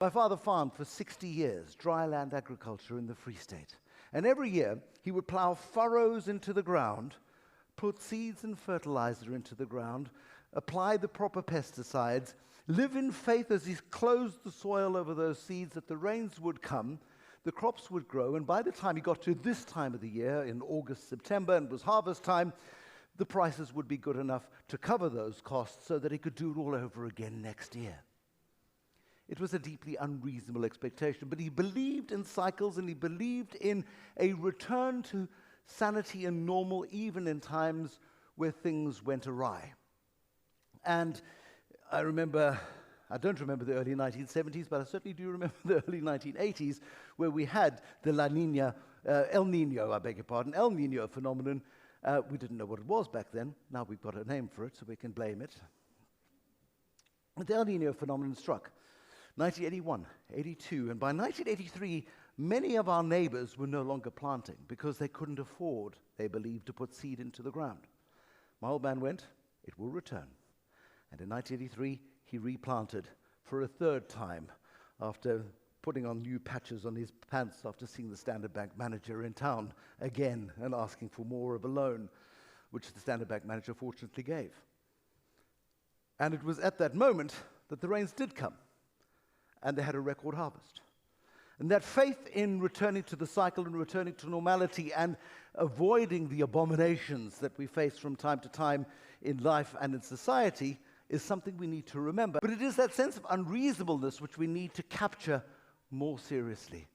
My father farmed for 60 years, dry land agriculture in the Free State. And every year, he would plow furrows into the ground, put seeds and fertilizer into the ground, apply the proper pesticides, live in faith as he closed the soil over those seeds that the rains would come, the crops would grow, and by the time he got to this time of the year, in August, September, and it was harvest time, the prices would be good enough to cover those costs so that he could do it all over again next year. It was a deeply unreasonable expectation, but he believed in cycles and he believed in a return to sanity and normal even in times where things went awry. And I don't remember the early 1970s, but I certainly do remember the early 1980s where we had the El Niño phenomenon. We didn't know what it was back then. Now we've got a name for it, so we can blame it. The El Niño phenomenon struck 1981, 82, and by 1983, many of our neighbors were no longer planting because they couldn't afford, they believed, to put seed into the ground. My old man went, it will return. And in 1983, he replanted for a third time after putting on new patches on his pants after seeing the Standard Bank manager in town again and asking for more of a loan, which the Standard Bank manager fortunately gave. And it was at that moment that the rains did come, and they had a record harvest. And that faith in returning to the cycle and returning to normality and avoiding the abominations that we face from time to time in life and in society is something we need to remember. But it is that sense of unreasonableness which we need to capture more seriously.